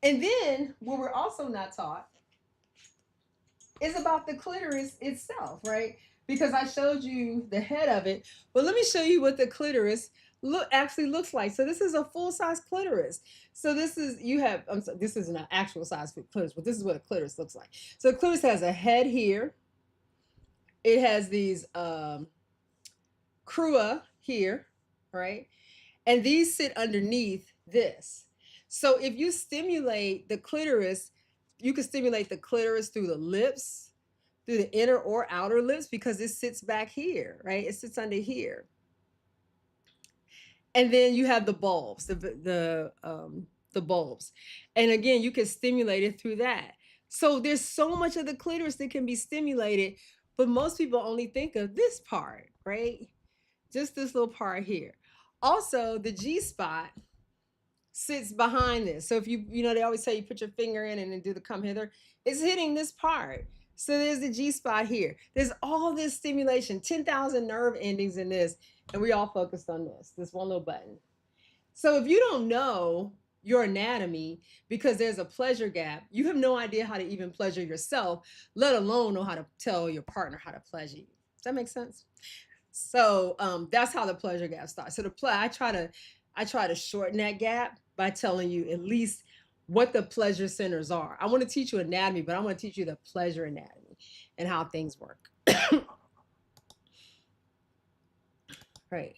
And then what we're also not taught is about the clitoris itself, right? Because I showed you the head of it, but let me show you what the clitoris actually looks like. So this is a full-size clitoris. So this is, this isn't an actual size for clitoris, but this is what a clitoris looks like. So the clitoris has a head here. It has these crua here, right? And these sit underneath this. So if you stimulate the clitoris, you can stimulate the clitoris through the lips, through the inner or outer lips, because it sits back here, right? It sits under here. And then you have the bulbs, the bulbs. And again, you can stimulate it through that. So there's so much of the clitoris that can be stimulated, but most people only think of this part, right? Just this little part here. Also, the G spot sits behind this. So if they always say you put your finger in and then do the come hither, it's hitting this part. So there's the G spot here. There's all this stimulation, 10,000 nerve endings in this, and we all focused on this one little button. So if you don't know your anatomy because there's a pleasure gap, you have no idea how to even pleasure yourself, let alone know how to tell your partner how to pleasure you. Does that make sense? So that's how the pleasure gap starts. So I try to shorten that gap, by telling you at least what the pleasure centers are. I want to teach you anatomy, but I want to teach you the pleasure anatomy and how things work. Right.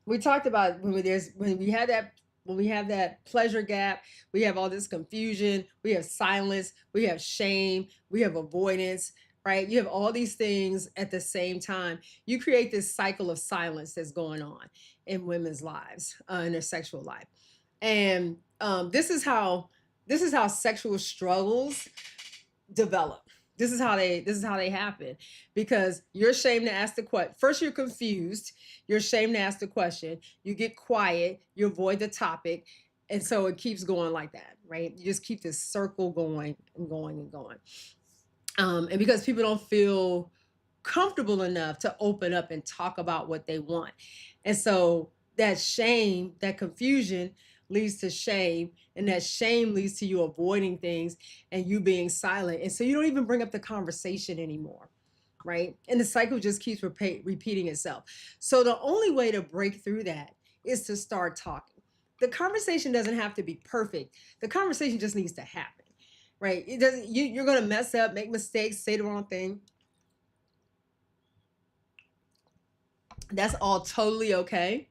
We talked about when we have that pleasure gap, we have all this confusion, we have silence, we have shame, we have avoidance, right? You have all these things at the same time. You create this cycle of silence that's going on in women's lives, in their sexual life. And this is how sexual struggles develop. This is how they happen, because you're ashamed to ask the question. First, you're confused. You're ashamed to ask the question. You get quiet. You avoid the topic, and so it keeps going like that, right? You just keep this circle going and going and going. And because people don't feel comfortable enough to open up and talk about what they want, and so that shame, that confusion leads to shame, and that shame leads to you avoiding things and you being silent, and so you don't even bring up the conversation anymore, right? And the cycle just keeps repeating itself. So the only way to break through that is to start talking. The conversation doesn't have to be perfect. The conversation just needs to happen, right? It doesn't. You're going to mess up, make mistakes, say the wrong thing. That's all totally okay.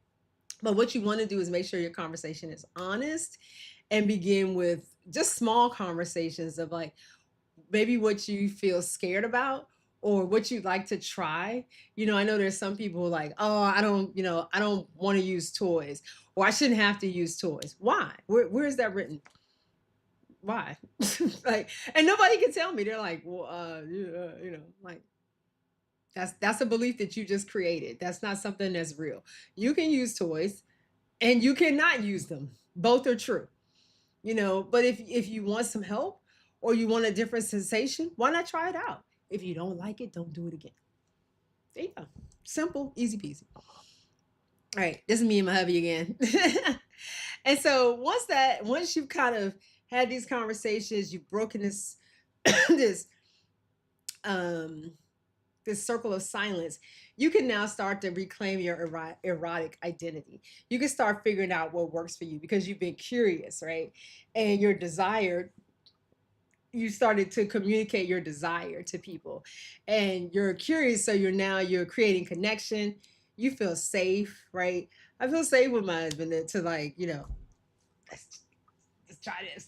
But what you want to do is make sure your conversation is honest, and begin with just small conversations of like maybe what you feel scared about or what you'd like to try. I know there's some people who are like, oh, I don't want to use toys, or I shouldn't have to use toys. Why? Where is that written? Why? Like, and nobody can tell me. They're like, well, like that's a belief that you just created. That's not something that's real. You can use toys and you cannot use them. Both are true. But if you want some help or you want a different sensation, why not try it out? If you don't like it, don't do it again. There you go. Simple, easy peasy. All right, this is me and my hubby again. And so once you've kind of had these conversations, you've broken this this um this circle of silence, you can now start to reclaim your erotic identity. You can start figuring out what works for you because you've been curious, right? And your desire, you started to communicate your desire to people, and you're curious. So you're creating connection. You feel safe, right? I feel safe with my husband to like, let's try this,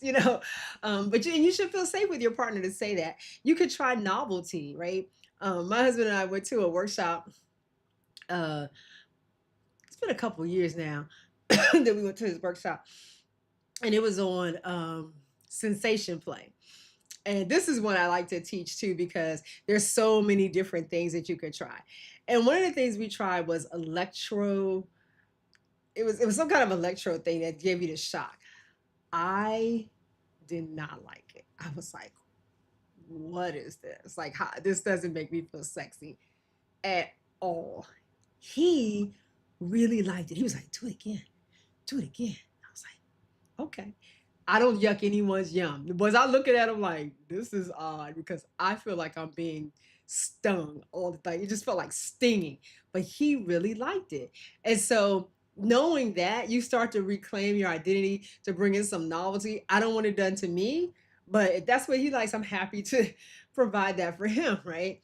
but you should feel safe with your partner to say that. You could try novelty, right? My husband and I went to a workshop. It's been a couple years now that we went to his workshop, and it was on sensation play. And this is what I like to teach too, because there's so many different things that you could try. And one of the things we tried was electro. It was some kind of electro thing that gave you the shock. I did not like it. I was like, what is this? Like, this doesn't make me feel sexy at all. He really liked it. He was like, do it again. Do it again. I was like, okay. I don't yuck anyone's yum. Was I looking at him like, this is odd, because I feel like I'm being stung all the time. It just felt like stinging. But he really liked it. And so knowing that, you start to reclaim your identity, to bring in some novelty. I don't want it done to me, but if that's what he likes, I'm happy to provide that for him, right?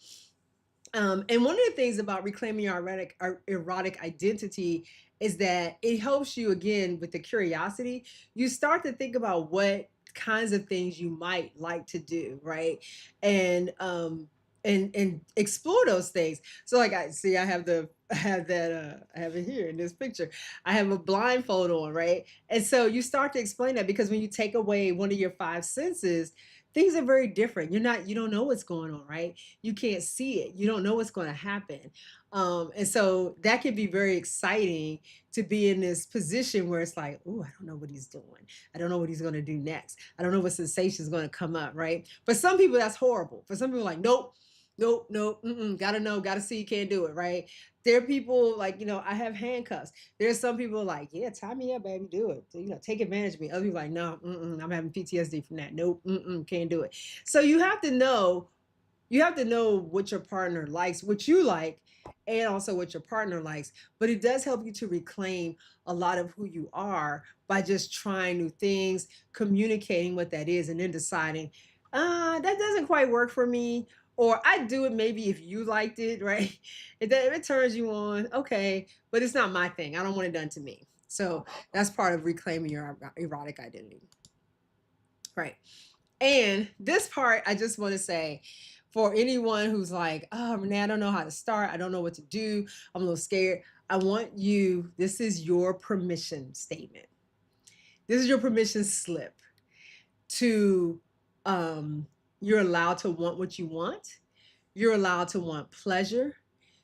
And one of the things about reclaiming your erotic identity is that it helps you, again, with the curiosity. You start to think about what kinds of things you might like to do, right? And explore those things. So like I see, I have it here in this picture. I have a blindfold on, right? And so you start to explain that, because when you take away one of your five senses, things are very different. You don't know what's going on, right? You can't see it. You don't know what's going to happen. And so that can be very exciting, to be in this position where it's like, oh, I don't know what he's doing. I don't know what he's going to do next. I don't know what sensation is going to come up, right? For some people, that's horrible. For some people, like, nope, nope, nope, gotta know, gotta see, can't do it, right? There are people like, I have handcuffs. There's some people like, yeah, tie me up, baby, do it. So, take advantage of me. Other people like, no, I'm having PTSD from that. Nope, can't do it. So you have to know what your partner likes, what you like, and also what your partner likes. But it does help you to reclaim a lot of who you are by just trying new things, communicating what that is, and then deciding, that doesn't quite work for me. Or I do it maybe if you liked it, right? If it turns you on, okay, but it's not my thing. I don't want it done to me. So that's part of reclaiming your erotic identity. Right. And this part, I just want to say for anyone who's like, oh, Renee, I don't know how to start. I don't know what to do. I'm a little scared. I want you, this is your permission statement. This is your permission slip to, you're allowed to want what you want. You're allowed to want pleasure.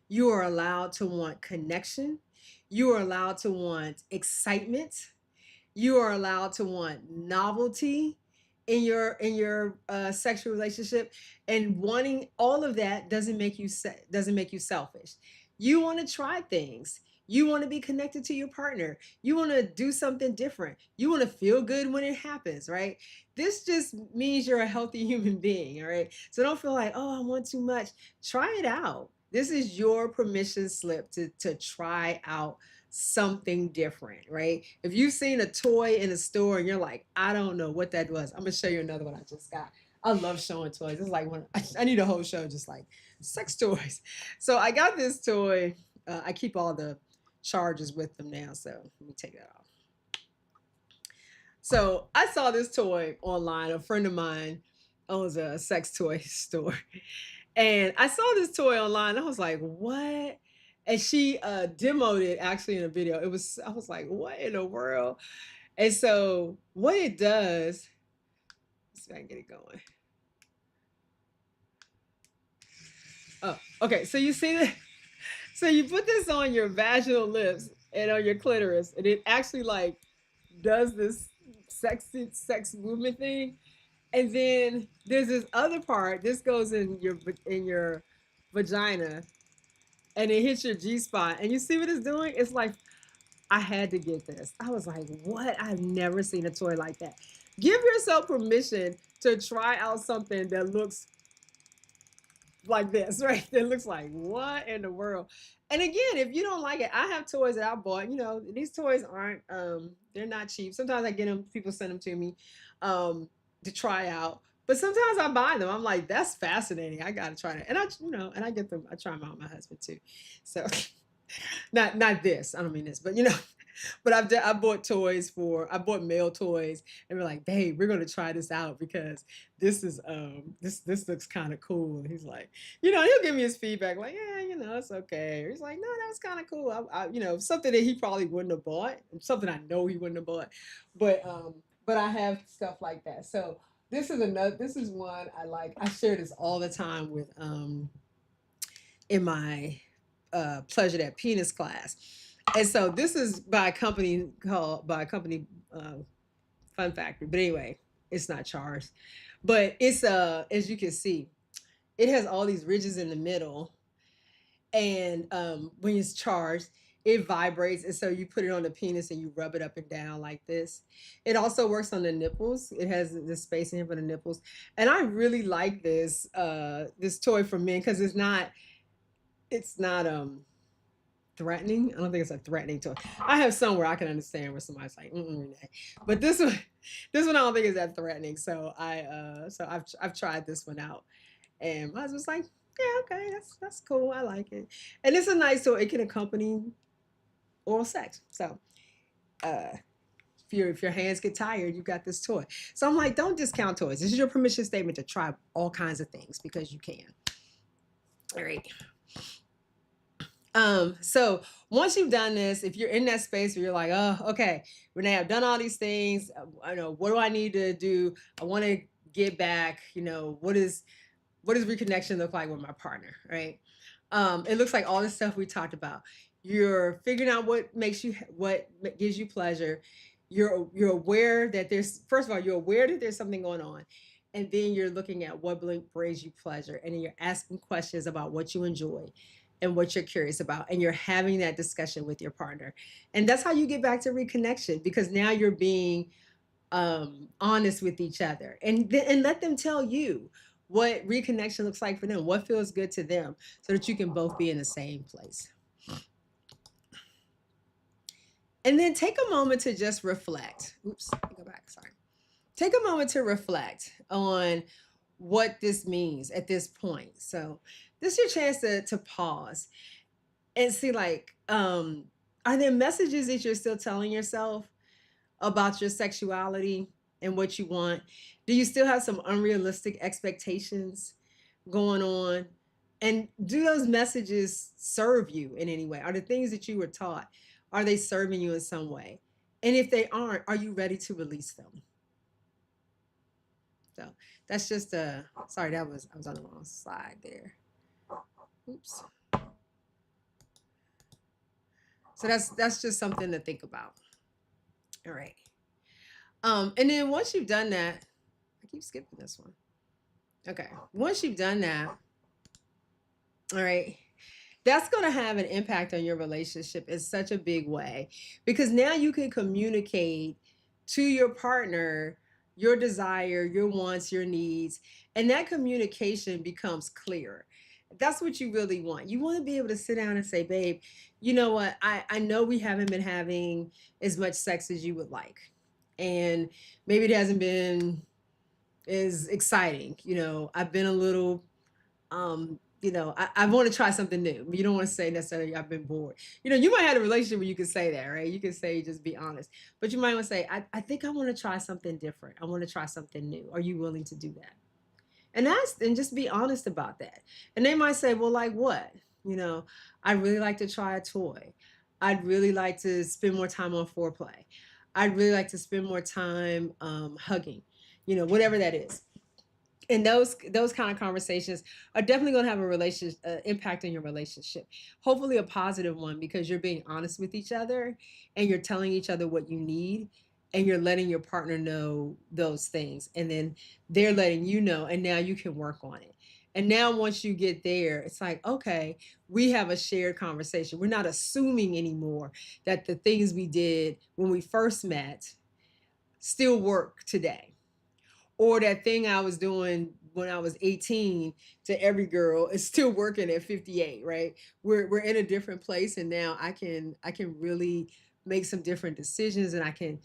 You are allowed to want connection. You are allowed to want excitement. You are allowed to want novelty in your sexual relationship, and wanting all of that doesn't make you selfish. You want to try things. You want to be connected to your partner. You want to do something different. You want to feel good when it happens, right? This just means you're a healthy human being, all right? So don't feel like, oh, I want too much. Try it out. This is your permission slip to try out something different, right? If you've seen a toy in a store and you're like, I don't know what that was, I'm gonna show you another one I just got. I love showing toys. It's like when I need a whole show just like sex toys. So I got this toy. I keep all the charges with them now. So let me take that off. So I saw this toy online. A friend of mine owns a sex toy store. And I saw this toy online. I was like, what? And she demoed it actually in a video. I was like, what in the world? And so what it does, let's see if I can get it going. Oh, okay. So you see that? So you put this on your vaginal lips and on your clitoris, and it actually like does this sex movement thing. And then there's this other part. This goes in your vagina, and it hits your G spot. And you see what it's doing? It's like, I had to get this. I was like, what? I've never seen a toy like that. Give yourself permission to try out something that looks like this, right? That looks like, what in the world? And again, if you don't like it, I have toys that I bought. You know, these toys aren't, they're not cheap. Sometimes I get them, people send them to me to try out. But sometimes I buy them. I'm like, that's fascinating. I gotta try it. And and I get them, I try them out with my husband too. So not this. I don't mean this, but but I bought toys I bought male toys, and we're like, babe, we're gonna try this out because this is this looks kind of cool. And he's like, he'll give me his feedback, like, yeah, it's okay. Or he's like, no, that was kind of cool. Something that he probably wouldn't have bought, and something I know he wouldn't have bought, but I have stuff like that. So this is one I like. I share this all the time with in my pleasure that penis class. And so this is by a company Fun Factory. But anyway, it's not charged. But it's as you can see, it has all these ridges in the middle. And when it's charged, it vibrates. And so you put it on the penis and you rub it up and down like this. It also works on the nipples. It has the space in here for the nipples. And I really like this this toy for men because it's not threatening. I don't think it's a threatening toy. I have some where I can understand where somebody's like, Renee. But this one I don't think is that threatening. So I've tried this one out, and my husband's like, yeah, okay, that's cool. I like it, and it's a nice toy. It can accompany oral sex. So if your hands get tired, you got this toy. So I'm like, don't discount toys. This is your permission statement to try all kinds of things because you can. All right. So once you've done this, if you're in that space where you're like, oh, okay, Renee, I've done all these things. I know, what do I need to do? I want to get back. What does reconnection look like with my partner, right? It looks like all the stuff we talked about. You're figuring out what gives you pleasure. You're aware that first of all, you're aware that there's something going on. And then you're looking at what brings you pleasure. And then you're asking questions about what you enjoy and what you're curious about. And you're having that discussion with your partner. And that's how you get back to reconnection, because now you're being honest with each other. And let them tell you what reconnection looks like for them, what feels good to them, so that you can both be in the same place. And then take a moment to just reflect. Oops, let me go back. Sorry. Take a moment to reflect on what this means at this point. So this is your chance to pause and see, like, are there messages that you're still telling yourself about your sexuality and what you want? Do you still have some unrealistic expectations going on? And do those messages serve you in any way? Are the things that you were taught, are they serving you in some way? And if they aren't, are you ready to release them? So that's just sorry, I was on the wrong slide there. Oops. So that's just something to think about. All right. And then once you've done that, I keep skipping this one. Okay. Once you've done that, all right, that's going to have an impact on your relationship in such a big way, because now you can communicate to your partner your desire, your wants, your needs, and that communication becomes clear. That's what you really want. You want to be able to sit down and say, babe, you know what? I know we haven't been having as much sex as you would like. And maybe it hasn't been as exciting. I've been a little I want to try something new. You don't want to say necessarily I've been bored. You might have a relationship where you can say that, right? You can say, just be honest. But you might want to say, I think I want to try something different. I want to try something new. Are you willing to do that? And just be honest about that. And they might say, well, like what? I'd really like to try a toy. I'd really like to spend more time on foreplay. I'd really like to spend more time hugging, whatever that is. And those kind of conversations are definitely going to have a relationship impact on your relationship. Hopefully a positive one, because you're being honest with each other and you're telling each other what you need, and you're letting your partner know those things, and then they're letting you know, and now you can work on it. And now once you get there, it's like, okay, we have a shared conversation. We're not assuming anymore that the things we did when we first met still work today, or that thing I was doing when I was 18 to every girl is still working at 58, right? We're in a different place, and now I can really make some different decisions, and I can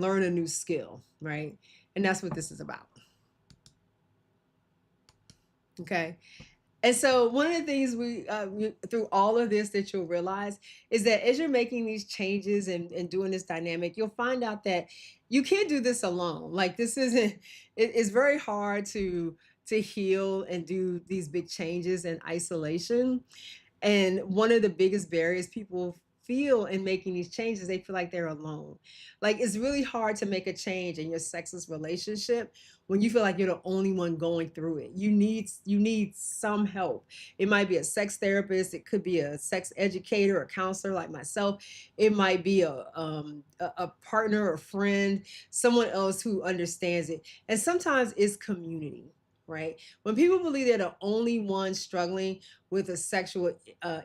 learn a new skill, right? And that's what this is about. Okay. And so one of the things through all of this that you'll realize is that as you're making these changes and doing this dynamic, you'll find out that you can't do this alone. Like, this isn't, it's very hard to heal and do these big changes in isolation. And one of the biggest barriers people feel in making these changes, they feel like they're alone. Like, it's really hard to make a change in your sexless relationship when you feel like you're the only one going through it. You need some help. It might be a sex therapist, it could be a sex educator, a counselor like myself. It might be a partner, a friend, someone else who understands it. And sometimes it's community, right? When people believe they're the only one struggling with a sexual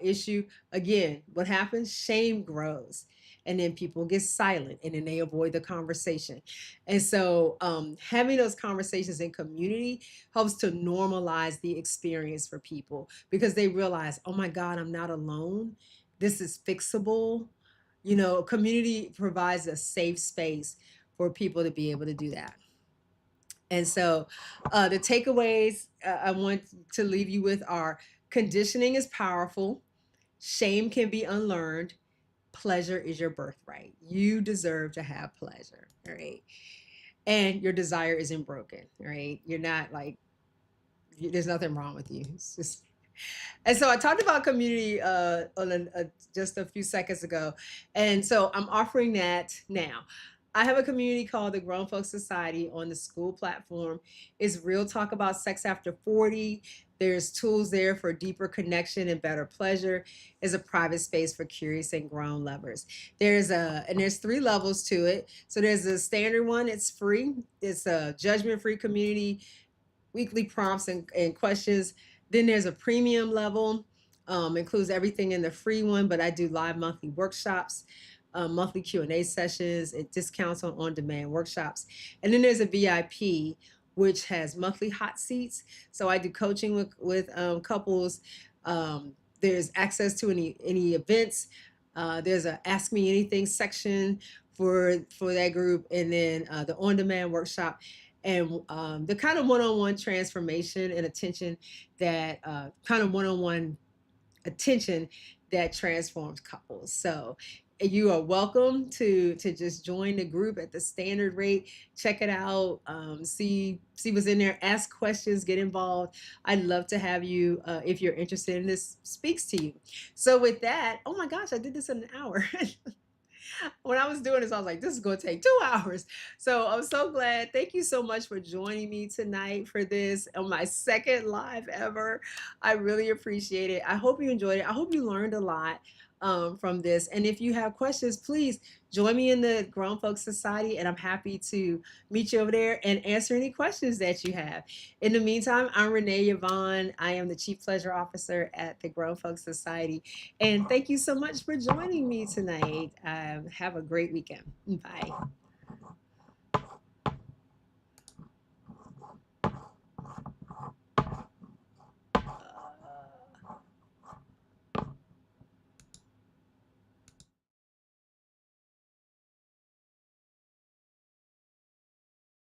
issue, again, what happens? Shame grows. And then people get silent, and then they avoid the conversation. And so having those conversations in community helps to normalize the experience for people, because they realize, oh my God, I'm not alone. This is fixable. Community provides a safe space for people to be able to do that. And so the takeaways I want to leave you with are: conditioning is powerful, shame can be unlearned, pleasure is your birthright. You deserve to have pleasure, right? And your desire isn't broken, right? You're not like, there's nothing wrong with you. It's just, and so I talked about community just a few seconds ago. And so I'm offering that now. I have a community called the Grown Folks Society on the school platform. It's real talk about sex after 40. There's tools there for deeper connection and better pleasure. It's a private space for curious and grown lovers. There's 3 levels to it. So there's a standard one, it's free. It's a judgment-free community, weekly prompts and questions. Then there's a premium level, includes everything in the free one, but I do live monthly workshops, monthly Q&A sessions, and discounts on on-demand workshops. And then there's a VIP, which has monthly hot seats. So I do coaching with couples. There's access to any events. There's a Ask Me Anything section for that group, and then the on demand workshop, and the kind of one on one transformation and attention that kind of one on one attention that transforms couples. So you are welcome to just join the group at the standard rate. Check it out. See what's in there. Ask questions. Get involved. I'd love to have you if you're interested in this. Speaks to you. So with that, oh my gosh, I did this in an hour. When I was doing this, I was like, this is going to take 2 hours. So I'm so glad. Thank you so much for joining me tonight for this on my second live ever. I really appreciate it. I hope you enjoyed it. I hope you learned a lot from this. And if you have questions, please join me in the Grown Folks Society, and I'm happy to meet you over there and answer any questions that you have. In the meantime, I'm Renee Yvonne. I am the Chief Pleasure Officer at the Grown Folks Society. And thank you so much for joining me tonight. Have a great weekend. Bye.